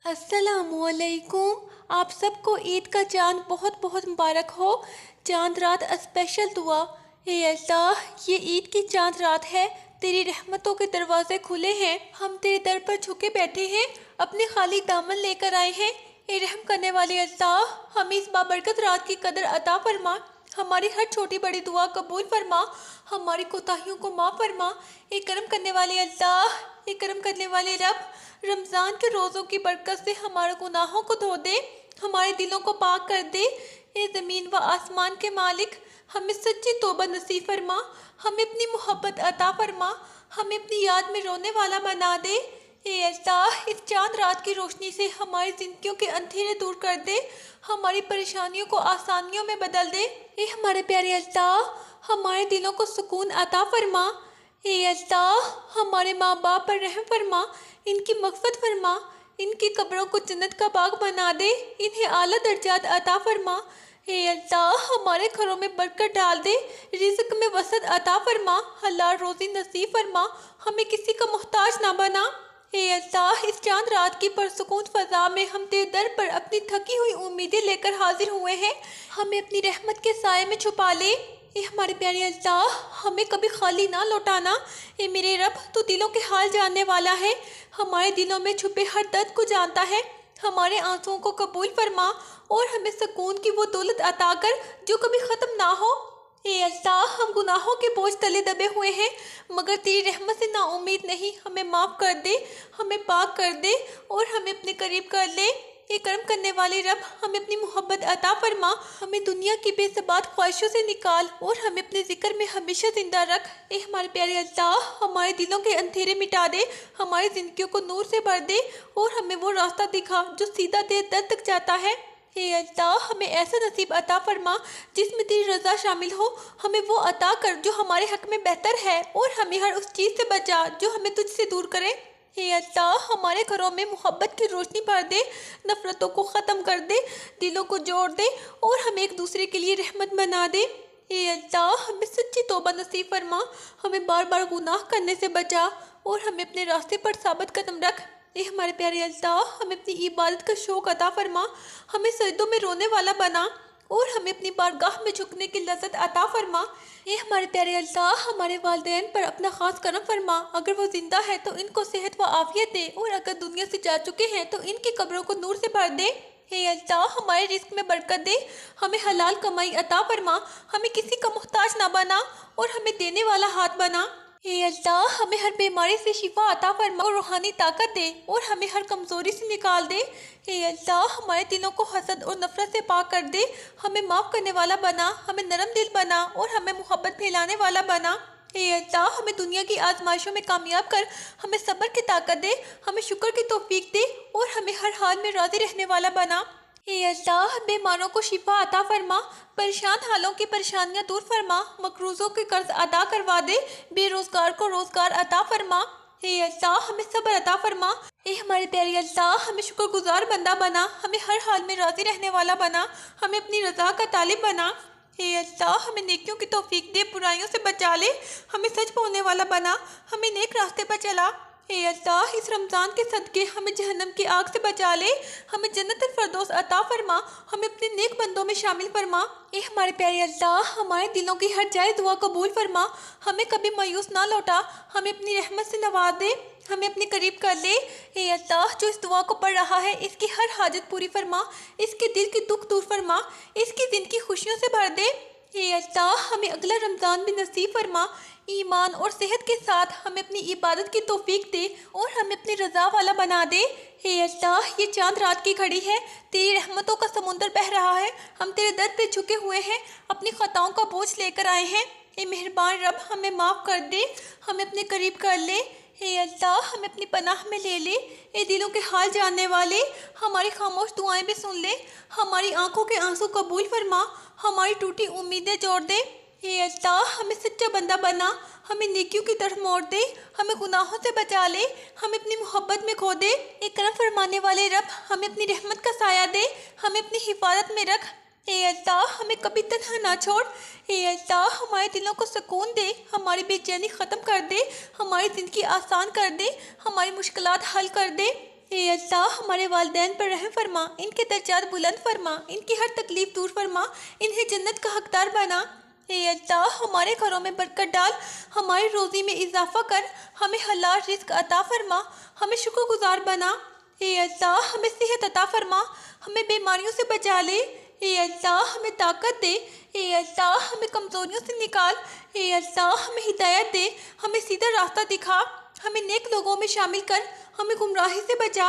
अस्सलामुअलैकुम। आप सबको ईद का चांद बहुत बहुत मुबारक हो। चांद रात स्पेशल दुआ। हे अल्लाह, ये ईद की चांद रात है, तेरी रहमतों के दरवाजे खुले हैं, हम तेरे दर पर झुके बैठे हैं, अपने खाली दामन लेकर आए हैं। ए रहम करने वाले अल्लाह, हमें इस बाबरकत रात की कदर अता फरमा, हमारी हर छोटी बड़ी दुआ कबूल फरमा, हमारी कोताहियों को माफ़ फरमा। ए करम करने वाले अल्लाह, ए करम करने वाले रब, रमज़ान के रोज़ों की बरकत से हमारे गुनाहों को धो दे, हमारे दिलों को पाक कर दे। ए ज़मीन व आसमान के मालिक, हमें सच्ची तौबा नसीब फरमा, हमें अपनी मोहब्बत अता फरमा, हमें अपनी याद में रोने वाला बना दे। ए अल्लाह, इस चांद रात की रोशनी से हमारी ज़िंदगियों के अंधेरे दूर कर दे, हमारी परेशानियों को आसानियों में बदल दे। ए हमारे प्यारे अल्लाह, हमारे दिलों को सुकून अता फरमा। ए अल्लाह, हमारे माँ बाप पर रहम फरमा, इनकी मग़फ़िरत फरमा, इनकी कब्रों को जन्नत का बाग बना दे, इन्हें आला दर्जात अता फरमा। हे अल्लाह, हमारे घरों में बरकत डाल दे, रिज़्क़ में वसअत अता फरमा, हलाल रोज़ी नसीब फरमा, हमें किसी का मोहताज ना बना। हे अल्लाह, इस चांद रात की पुरसुकून फ़ज़ा में हम तेरे दर पर अपनी थकी हुई उम्मीदें लेकर हाजिर हुए हैं, हमें अपनी रहमत के साए में छुपा ले। ए हमारे प्यारे अल्लाह, हमें कभी खाली ना लौटाना। ए मेरे रब, तू दिलों के हाल जानने वाला है, हमारे दिलों में छुपे हर दर्द को जानता है, हमारे आंसुओं को कबूल फरमा और हमें सुकून की वो दौलत अता कर जो कभी ख़त्म ना हो। ए अल्लाह, हम गुनाहों के बोझ तले दबे हुए हैं, मगर तेरी रहमत से नाउम्मीद नहीं, हमें माफ़ कर दे, हमें पाक कर दे और हमें अपने करीब कर ले। ए करम करने वाले रब, हमें अपनी मोहब्बत अता फरमा, हमें दुनिया की बेसबात ख्वाहिशों से निकाल और हमें अपने जिक्र में हमेशा जिंदा रख। ए हमारे प्यारे अल्लाह, हमारे दिलों के अंधेरे मिटा दे, हमारी ज़िंदगियों को नूर से भर दे और हमें वो रास्ता दिखा जो सीधा तेरे दर तक जाता है। हे अल्लाह, हमें ऐसा नसीब अता फरमा जिसमें तेरी रज़ा शामिल हो, हमें वो अता कर जो हमारे हक़ में बेहतर है और हमें हर उस चीज़ से बचा जो हमें तुझसे दूर करे। हे अल्लाह, हमारे घरों में मोहब्बत की रोशनी भर दे, नफ़रतों को ख़त्म कर दे, दिलों को जोड़ दे और हमें एक दूसरे के लिए रहमत बना दे। हे अल्लाह, हमें सच्ची तौबा नसीब फरमा, हमें बार बार गुनाह करने से बचा और हमें अपने रास्ते पर साबित कदम रख। ए हमारे प्यारे अल्लाह, हमें अपनी इबादत का शौक़ अता फरमा, हमें सजदों में रोने वाला बना और हमें अपनी बारगाह में झुकने की लज़्ज़त अता फरमा। ए हमारे प्यारे अल्लाह, हमारे वालिदैन पर अपना ख़ास करम फरमा, अगर वो ज़िंदा है तो इनको सेहत व आफ़ियत दे और अगर दुनिया से जा चुके हैं तो इनकी कब्रों को नूर से भर दे। हे अल्लाह, हमारे रिज़्क़ में बरकत दे, हमें हलाल कमाई अता फरमा, हमें किसी का मोहताज ना बना और हमें देने वाला हाथ बना। हे अल्लाह, हमें हर बीमारी से शिफा अता फरमा और रूहानी ताकत दे और हमें हर कमज़ोरी से निकाल दे। हे अल्लाह, हमारे दिलों को हसद और नफ़रत से पाक कर दे, हमें माफ़ करने वाला बना, हमें नरम दिल बना और हमें मोहब्बत फैलाने वाला बना। हे अल्लाह, हमें दुनिया की आजमाइशों में कामयाब कर, हमें सब्र की ताकत दे, हमें शुक्र की तौफीक दे और हमें हर हाल में राज़ी रहने वाला बना। हे अल्लाह, बीमारों को शिफा अता फरमा, परेशान हालों की परेशानियां दूर फरमा, मकरूज़ों के कर्ज अदा करवा दे, बेरोज़गार को रोज़गार अता फरमा। हे अल्लाह, हमें सब्र अता फरमा। ए हमारे प्यारे अल्लाह, हमें शुक्रगुजार बंदा बना, हमें हर हाल में राज़ी रहने वाला बना, हमें अपनी रज़ा का तालिब बना। हे अल्लाह, हमें नेकियों की तौफीक दे, बुराइयों से बचा ले, हमें सच बोलने वाला बना, हमें नेक रास्ते पर चला। हे अल्लाह, इस रमज़ान के सदके हमें जहन्नम की आग से बचा ले, हमें जन्नतुल फ़िरदौस अता फरमा, हमें अपने नेक बंदों में शामिल फरमा। ए हमारे प्यारे अल्लाह, हमारे दिलों की हर जायज़ दुआ कबूल फरमा, हमें कभी मायूस ना लौटा, हमें अपनी रहमत से नवाज दे, हमें अपने करीब कर ले। हे अल्लाह, जो इस दुआ को पढ़ रहा है इसकी हर हाजत पूरी फरमा, इसके दिल की दुख दूर फरमा, इसकी ज़िंदगी खुशियों से भर दे। हे अल्लाह, हमें अगला रमज़ान भी नसीब फरमा, ईमान और सेहत के साथ हमें अपनी इबादत की तौफीक दे और हमें अपनी रज़ा वाला बना दे। हे अल्लाह, ये चांद रात की घड़ी है, तेरी रहमतों का समुंदर बह रहा है, हम तेरे दर पे झुके हुए हैं, अपनी ख़ताओं का बोझ लेकर आए हैं। ए मेहरबान रब, हमें माफ़ कर दे, हमें अपने करीब कर ले। हे अल्लाह, हमें अपनी पनाह में ले ले। ए दिलों के हाल जानने वाले, हमारी खामोश दुआएं भी सुन ले, हमारी आंखों के आंसू कबूल फरमा, हमारी टूटी उम्मीदें जोड़ दे। हे अल्लाह, हमें सच्चा बंदा बना, हमें नेकियों की तरफ मोड़ दे, हमें गुनाहों से बचा ले, हमें अपनी मोहब्बत में खो दे। एक करम फरमाने वाले रब, हमें अपनी रहमत का साया दे, हमें अपनी हिफाजत में रख। हे अल्लाह, हमें कभी तन्हा ना छोड़। हे अल्लाह, हमारे दिलों को सुकून दे, हमारी बेचैनी ख़त्म कर दे, हमारी ज़िंदगी आसान कर दे, हमारी मुश्किलात हल कर दे। ए अल्लाह हमारे वालिदैन पर रहम फरमा, इनके दर्जात बुलंद फरमा, इनकी हर तकलीफ दूर फरमा, इन्हें जन्नत का हकदार बना। ए अल्लाह हमारे घरों में बरकत डाल, हमारी रोज़ी में इजाफा कर, हमें हलाल रिज़्क अता फरमा, हमें शुक्रगुजार बना। ए अल्लाह हमें सेहत अता फरमा, हमें बीमारियों से बचा ले। ए अल्लाह हमें ताकत दे। ए अल्लाह हमें कमज़ोरियों से निकाल। ए अल्लाह हमें हिदायत दे, हमें सीधा रास्ता दिखा, हमें नेक लोगों में शामिल कर, हमें गुमराही से बचा।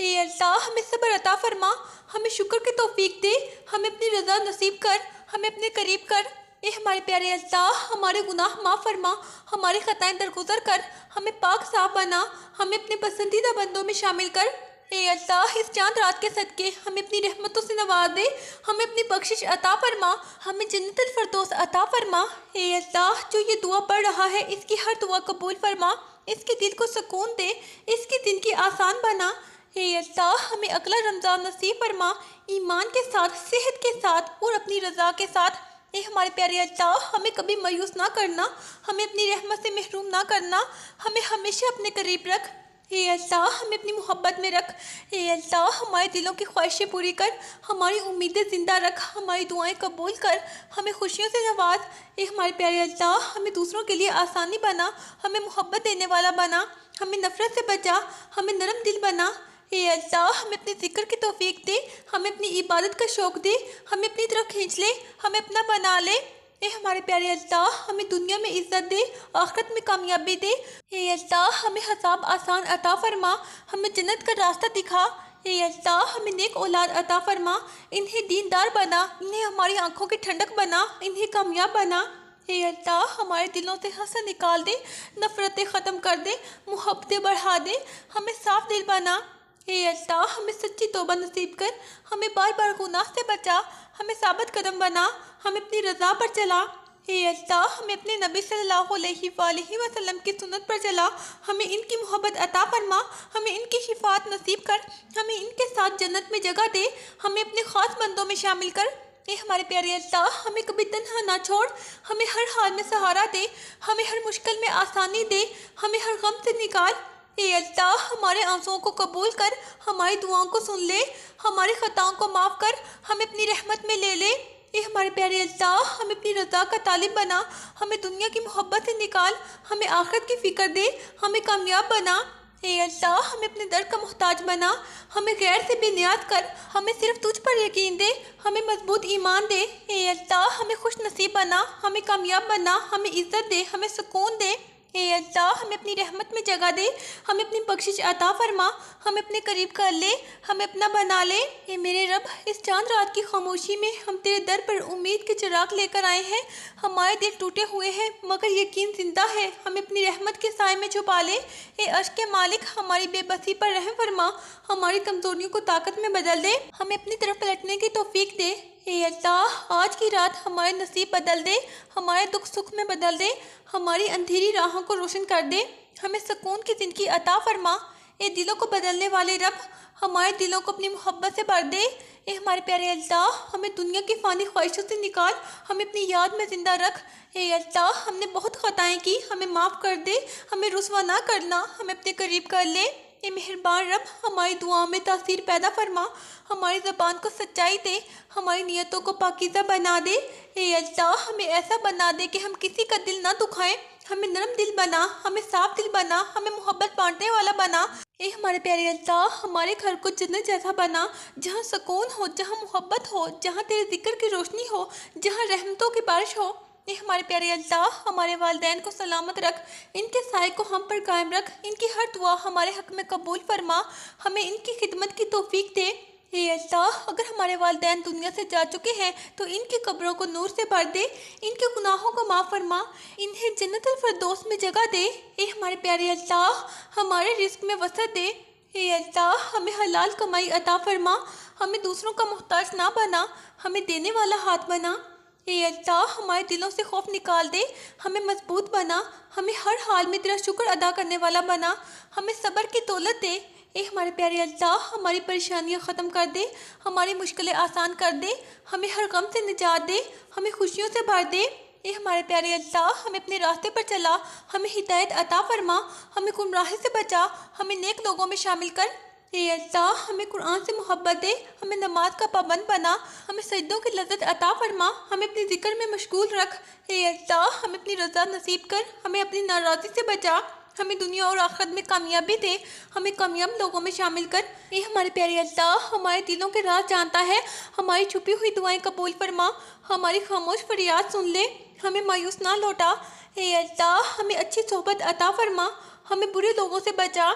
ए अल्लाह हमें सब्र अता फरमा, हमें शुक्र की तौफीक दे, हमें अपनी रज़ा नसीब कर, हमें अपने करीब कर। ए हमारे प्यारे अल्लाह हमारे गुनाह माफ़ फरमा, हमारी ख़ताएं दरगुजर कर, हमें पाक साफ बना, हमें अपने पसंदीदा बंदों में शामिल कर। ए अल्लाह इस चांद रात के सदके हमें अपनी रहमतों से नवाज दे, हमें अपनी बख्शिश अता फरमा, हमें जन्नतुल फिरदौस अता फरमा। ए अल्लाह जो ये दुआ पढ़ रहा है इसकी हर दुआ कबूल फरमा, इसके दिल को सुकून दे, इसकी ज़िंदगी आसान बना। ए अल्लाह हमें अगला रमज़ान नसीब फरमा, ईमान के साथ, सेहत के साथ और अपनी रज़ा के साथ। ए हमारे प्यारे अल्लाह हमें कभी मायूस ना करना, हमें अपनी रहमत से महरूम ना करना, हमें हमेशा अपने करीब रख। ए अल्लाह हमें अपनी मोहब्बत में रख। ए अल्लाह हमारे दिलों की ख्वाहिशें पूरी कर, हमारी उम्मीदें ज़िंदा रख, हमारी दुआएं कबूल कर, हमें खुशियों से नवाज। ए हमारे प्यारे अल्लाह हमें दूसरों के लिए आसानी बना, हमें मोहब्बत देने वाला बना, हमें नफ़रत से बचा, हमें नरम दिल बना। ए अल्लाह हमें अपने ज़िक्र की तौफीक दे, हमें अपनी इबादत का शौक़ दे, हमें अपनी तरफ खींच ले, हमें अपना बना ले। ए हमारे प्यारे अल्लाह हमें दुनिया में इज़्ज़त दे, आखिरत में कामयाबी दे। ए अल्लाह हमें हिसाब आसान अता फरमा, हमें जन्नत का रास्ता दिखा। ए अल्लाह हमें नेक औलाद अता फरमा, इन्हें दीनदार बना, इन्हें हमारी आंखों की ठंडक बना, इन्हें कामयाब बना। ए अल्लाह हमारे दिलों से हंसन निकाल दे, नफ़रतें ख़त्म कर दे, मोहब्बतें बढ़ा दे, हमें साफ दिल बना। ए अल्लाह हमें सच्ची तौबा नसीब कर, हमें बार बार गुनाह से बचा, हमें साबित कदम बना, हमें अपनी रज़ा पर चला। ए अल्लाह हमें अपने नबी सल्लल्लाहु अलैहि वसल्लम की सुन्नत पर चला, हमें इनकी मोहब्बत अता फरमा, हमें इनकी शिफात नसीब कर, हमें इनके साथ जन्नत में जगह दे, हमें अपने ख़ास बंदों में शामिल कर। ए हमारे प्यारे अल्लाह हमें कभी तन्हा ना छोड़, हमें हर हाल में सहारा दे, हमें हर मुश्किल में आसानी दे, हमें हर गम से निकाल। ए अल्लाह हमारे आंसुओं को कबूल कर, हमारी दुआओं को सुन ले, हमारी ख़ताओं को माफ़ कर, हमें अपनी रहमत में ले ले। ए हमारे प्यारे अल्लाह हमें अपनी रज़ा का तालिब बना, हमें दुनिया की मोहब्बत से निकाल, हमें आखिरत की फ़िक्र दे, हमें कामयाब बना। ए अल्लाह हमें अपने दर का मोहताज बना, हमें गैर से बेनियाज कर, हमें सिर्फ तुझ पर यकीन दे, हमें मजबूत ईमान दे। ए अल्लाह हमें खुश नसीब बना, हमें कामयाब बना, हमें इज़्ज़त दे, हमें सुकून दे। ए अल्लाह हमें अपनी रहमत में जगह दे, हमें अपनी बख्शिश अता फरमा, हमें अपने करीब कर ले, हमें अपना बना ले। ए मेरे रब इस चांद रात की खामोशी में हम तेरे दर पर उम्मीद के चिराग लेकर आए हैं, हमारे दिल टूटे हुए हैं मगर यकीन जिंदा है, हमें अपनी रहमत के साए में छुपा ले। ए अर्श के मालिक हमारी बेबसी पर रहम फरमा, हमारी कमज़ोरियों को ताकत में बदल दे, हमें अपनी तरफ पलटने की तौफीक दे। ए अल्लाह आज की रात हमारे नसीब बदल दे, हमारे दुख सुख में बदल दे, हमारी अंधेरी राहों को रोशन कर दे, हमें सुकून की ज़िंदगी अता फरमा। ए दिलों को बदलने वाले रब हमारे दिलों को अपनी मोहब्बत से भर दे। ए हमारे प्यारे अल्लाह हमें दुनिया की फ़ानी ख्वाहिशों से निकाल, हमें अपनी याद में ज़िंदा रख। ए अल्लाह हमने बहुत ख़ताएँ की, हमें माफ़ कर दे, हमें रुसवा ना करना, हमें अपने करीब कर ले। ए मेहरबान रब हमारी दुआओं में तासीर पैदा फरमा, हमारी ज़बान को सच्चाई दे, हमारी नियतों को पाकीज़ा बना दे। ए अल्लाह हमें ऐसा बना दे कि हम किसी का दिल ना दुखाएं, हमें नरम दिल बना, हमें साफ दिल बना, हमें मोहब्बत बांटने वाला बना। ए हमारे प्यारे अल्लाह हमारे घर को जन्नत जैसा बना, जहाँ सुकून हो, जहाँ मोहब्बत हो, जहाँ तेरे जिक्र की रोशनी हो, जहाँ रहमतों की बारिश हो। ए हमारे प्यारे अल्लाह हमारे वालिदैन को सलामत रख, इनके साए को हम पर कायम रख, इनकी हर दुआ हमारे हक़ में कबूल फरमा, हमें इनकी खिदमत की तौफीक दे। ए अल्लाह अगर हमारे वालिदैन दुनिया से जा चुके हैं तो इनकी कब्रों को नूर से भर दे, इनके गुनाहों को माफ़ फरमा, इन्हें जन्नतुल फिरदौस में जगह दे। ए हमारे प्यारे अल्लाह हमारे रिज़्क़ में वसअत दे। ए अल्लाह हमें हलाल कमाई अता फरमा, हमें दूसरों का मोहताज ना बना, हमें देने वाला हाथ बना। ए अल्लाह हमारे दिलों से खौफ निकाल दे, हमें मजबूत बना, हमें हर हाल में तेरा शुक्र अदा करने वाला बना, हमें सब्र की दौलत दे। ए हमारे प्यारे अल्लाह हमारी परेशानियां ख़त्म कर दे, हमारी मुश्किलें आसान कर दे, हमें हर गम से निजात दे, हमें खुशियों से भर दे। ए हमारे प्यारे अल्लाह हमें अपने रास्ते पर चला, हमें हिदायत अता फरमा, हमें गुमराही से बचा, हमें नेक लोगों में शामिल कर। ए अल्लाह, हमें कुरान से मोहब्बत दे, हमें नमाज का पाबंद बना, हमें सजदों की लज्जत अता फरमा, हमें अपनी जिक्र में मशगूल रख। ए अल्लाह, हमें अपनी रज़ा नसीब कर, हमें अपनी नाराज़ी से बचा, हमें दुनिया और आखिरत में कामयाबी दे, हमें कामयाब लोगों में शामिल कर। ए हमारे प्यारे अल्लाह, हमारे दिलों के राज जानता है, हमारी छुपी हुई दुआएं कबूल फरमा, हमारी खामोश फरियाद सुन ले, हमें मायूस ना लौटा। ए अल्लाह, हमें अच्छी सोहबत अता फरमा, हमें बुरे लोगों से बचा।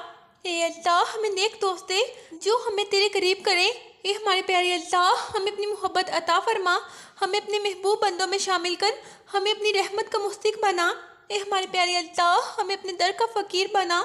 ए अल्लाह, हमें नेक दोस्त दे जो हमें तेरे करीब करें। ए हमारे प्यारे अल्लाह, हमें अपनी मोहब्बत अता फरमा, हमें अपने महबूब बंदों में शामिल कर, हमें अपनी रहमत का मुस्तहिक बना। ए हमारे प्यारे अल्लाह, हमें अपने दर का फ़कीर बना।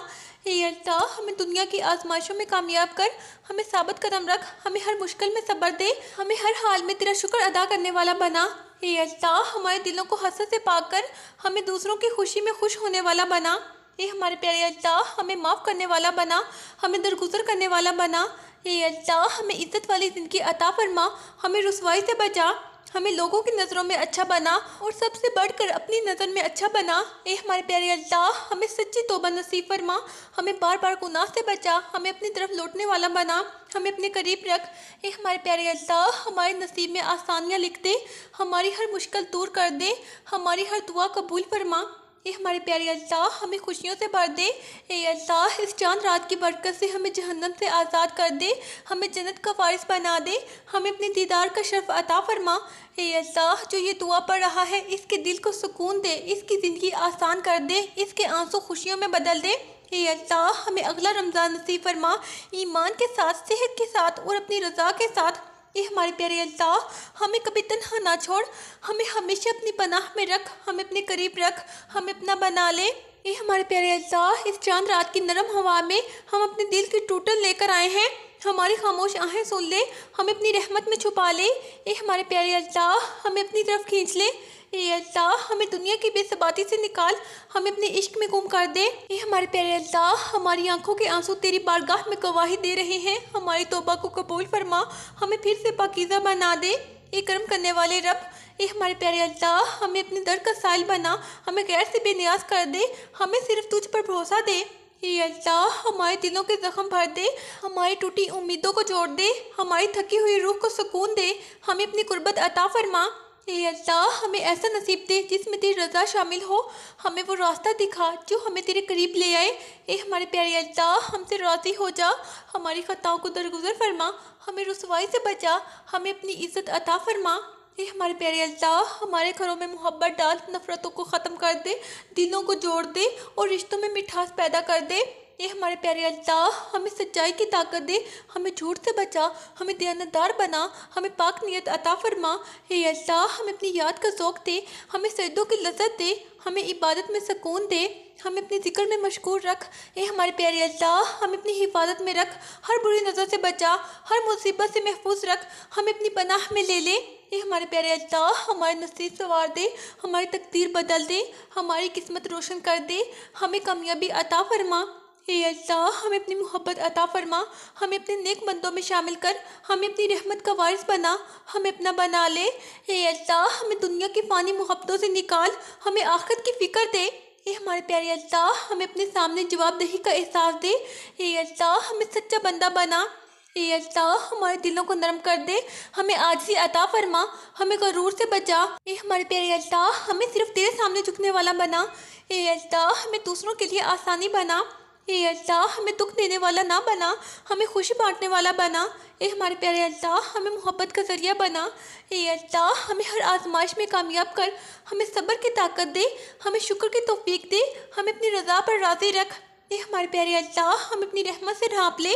ए अल्लाह, हमें दुनिया की आजमाइशों में कामयाब कर, हमें साबित कदम रख, हमें हर मुश्किल में सब्र दे, हमें हर हाल में तेरा शुक्र अदा करने वाला बना। ए अल्लाह, हमारे दिलों को हसद से पाक कर, हमें दूसरों की खुशी में खुश होने वाला बना। ए हमारे प्यारे अल्लाह, हमें माफ़ करने वाला बना, हमें दरगुजर करने वाला बना। ए अल्लाह, हमें इज्जत वाली ज़िंदगी अता फरमा, हमें रुसवाई से बचा, हमें लोगों की नज़रों में अच्छा बना और सबसे बढ़कर अपनी नज़र में अच्छा बना। ए हमारे प्यारे अल्लाह, हमें सच्ची तौबा नसीब फरमा, हमें बार बार गुनाह से बचा, हमें अपनी तरफ लौटने वाला बना, हमें अपने करीब रख। ए हमारे प्यारे अल्लाह, हमारे नसीब में आसानियाँ लिख दे, हमारी हर मुश्किल दूर कर दे, हमारी हर दुआ कबूल फरमा। ए हमारे प्यारे अल्लाह, हमें खुशियों से भर दे। ए अल्लाह, इस चांद रात की बरकत से हमें जहन्नम से आज़ाद कर दे, हमें जन्नत का वारिस बना दे, हमें अपने दीदार का शर्फ अता फरमा। ए अल्लाह, जो ये दुआ पढ़ रहा है इसके दिल को सुकून दे, इसकी ज़िंदगी आसान कर दे, इसके आंसू खुशियों में बदल दे। ए अल्लाह, हमें अगला रमज़ान नसीब फरमा, ईमान के साथ, सेहत के साथ और अपनी रज़ा के साथ। ए हमारे प्यारे अल्लाह, हमें कभी तन्हा ना छोड़, हमें हमेशा अपनी पनाह में रख, हमें अपने करीब रख, हमें अपना बना ले। ए हमारे प्यारे अल्लाह, इस चांद रात की नरम हवा में हम अपने दिल की टूटन लेकर आए हैं, हमारी खामोश आहें सुन ले, हमें अपनी रहमत में छुपा ले। ए हमारे प्यारे अल्लाह, हमें अपनी तरफ खींच ले। ए अल्लाह, हमें दुनिया की बेसबाती से निकाल, हमें अपने इश्क में गुम कर दे। ए हमारे प्यारे अल्लाह, हमारी आंखों के आंसू तेरी बारगाह में गवाही दे रहे हैं, हमारी तौबा को कबूल फरमा, हमें फिर से पाकीज़ा बना दे। ए करम करने वाले रब, ए हमारे प्यारे अल्लाह, हमें अपने दर का साइल बना, हमें गैर से बेनियाज कर दे, हमें सिर्फ तुझ पर भरोसा दे। ए अल्लाह, हमारे दिलों के जख्म भर दे, हमारी टूटी उम्मीदों को जोड़ दे, हमारी थकी हुई रूह को सुकून दे, हमें अपनी कुर्बत अता फरमा। ए अल्लाह, हमें ऐसा नसीब दे जिसमें तेरी रज़ा शामिल हो, हमें वो रास्ता दिखा जो हमें तेरे करीब ले आए। ए हमारे प्यारे अल्लाह, हमसे राज़ी हो जा, हमारी ख़ताओं को दरगुजर फरमा, हमें रुसवाई से बचा, हमें अपनी इज़्ज़त अता फरमा। ए हमारे प्यारे अल्लाह, हमारे घरों में मोहब्बत डाल, नफ़रतों को ख़त्म कर दे, दिलों को जोड़ दे और रिश्तों में मिठास पैदा कर दे। ए हमारे प्यारे अल्लाह, हमें सच्चाई की ताकत दे, हमें झूठ से बचा, हमें दयानतदार बना, हमें पाक नियत अता फरमा। ए अल्लाह, हमें अपनी याद का ज़ौक़ दे, हमें सजदों की लज़्ज़त दे, हमें इबादत में सुकून दे, हमें अपने ज़िक्र में मशगूल रख। ए हमारे प्यारे अल्लाह, हमें अपनी हिफाजत में रख, हर बुरी नज़र से बचा, हर मुसीबत से महफूज रख, हमें अपनी पनाह में ले ले। ए हमारे प्यारे अल्लाह, हमारे नसीब संवार दे, हमारी तकदीर बदल दे, हमारी किस्मत रोशन कर दे, हमें कामयाबी अता फरमा। ए अल्लाह, हमें अपनी मोहब्बत अता फरमा, हमें अपने नेक बंदों में शामिल कर, हमें अपनी रहमत का वारिस बना, हमें अपना बना ले। ए अल्लाह, हमें दुनिया की फ़ानी मोहब्बतों से निकाल, हमें आखिरत की फ़िक्र दे। ए हमारे प्यारे अल्लाह, हमें अपने सामने जवाबदेही का एहसास दे। ए अल्लाह, हमें सच्चा बंदा बना। ए अल्लाह, हमारे दिलों को नरम कर दे, हमें आजिज़ी अता फरमा, हमें गरूर से बचा। ए हमारे प्यारे अल्लाह, हमें सिर्फ तेरे सामने झुकने वाला बना। ए अल्लाह, हमें दूसरों के लिए आसानी बना। ए अल्लाह, हमें दुख देने वाला ना बना, हमें खुशी बांटने वाला बना। ए हमारे प्यारे अल्लाह, हमें मोहब्बत का ज़रिया बना। ए अल्लाह, हमें हर आजमाइश में कामयाब कर, हमें सब्र की ताकत दे, हमें शुक्र की तौफीक दे, हमें अपनी रज़ा पर राज़ी रख। ए हमारे प्यारे अल्लाह, हमें अपनी रहमत से ढांप ले।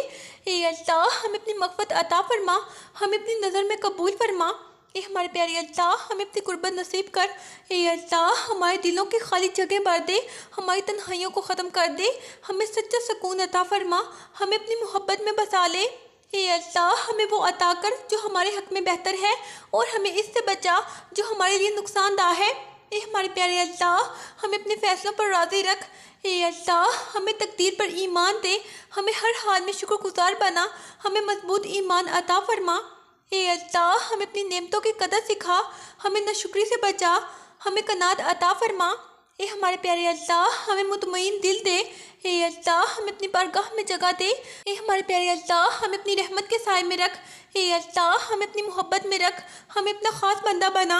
ए अल्लाह, हमें अपनी मग़फ़िरत अता फरमा, हमें अपनी नज़र में कबूल फरमा। ए हमारे प्यारे अल्लाह, हमें अपनी कुर्बत नसीब कर। ए अल्लाह, हमारे दिलों की खाली जगह भर दे, हमारी तन्हाइयों को ख़त्म कर दे, हमें सच्चा सुकून अता फरमा, हमें अपनी मोहब्बत में बसा ले। ए अल्लाह, हमें वो अता कर जो हमारे हक़ में बेहतर है और हमें इससे बचा जो हमारे लिए नुकसानदा है। ए हमारे प्यारे अल्लाह, हमें अपने फ़ैसलों पर राज़ी रख। ए अल्लाह, हमें तकदीर पर ईमान दे, हमें हर हाल में शुक्रगुज़ार बना, हमें मजबूत ईमान अता फरमा। ए अल्लाह, हमें अपनी नेमतों की कदर सिखा, हमें नाशुक्री से बचा, हमें कनात अता फरमा। ए हमारे प्यारे अल्लाह, हमें मुतमईन दिल दे। ए अल्लाह, हमें अपनी बारगाह में जगह दे। ए हमारे प्यारे अल्लाह, हमें अपनी रहमत के साए में रख। ए अल्लाह, हमें अपनी मोहब्बत में रख। हमें अपना ख़ास बंदा बना।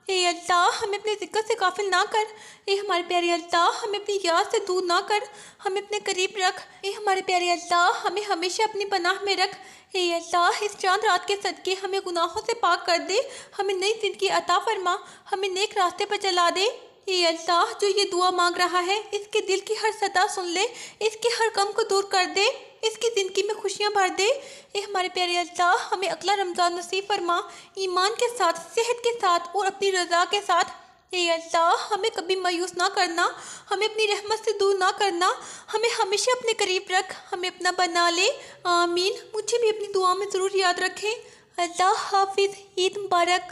ए अल्लाह, हमें अपने ज़िक्र से गाफिल ना कर। ए हमारे प्यारे अल्लाह, हमें अपनी याद से दूर ना कर। हमें अपने करीब रख। ए हमारे प्यारे अल्लाह, हमें हमेशा अपनी पनाह में रख। ए अल्लाह, इस चांद रात के सदके हमें गुनाहों से पाक कर दे। हमें नई ज़िंदगी अता फरमा। हमें नेक रास्ते पर चला दे। ए अल्लाह, जो ये दुआ मांग रहा है, इसके दिल की हर सदा सुन ले। इसके हर गम को दूर कर दे। इसकी ज़िंदगी में खुशियाँ भर दे। ए हमारे प्यारे अल्लाह, हमें अगला रमज़ान नसीब फरमा, ईमान के साथ, सेहत के साथ और अपनी रज़ा के साथ। ए अल्लाह, हमें कभी मायूस ना करना। हमें अपनी रहमत से दूर ना करना। हमें हमेशा अपने करीब रख। हमें अपना बना ले। आमीन। मुझे भी अपनी दुआ में ज़रूर याद रखें। अल्लाह हाफिज़। ईद मुबारक।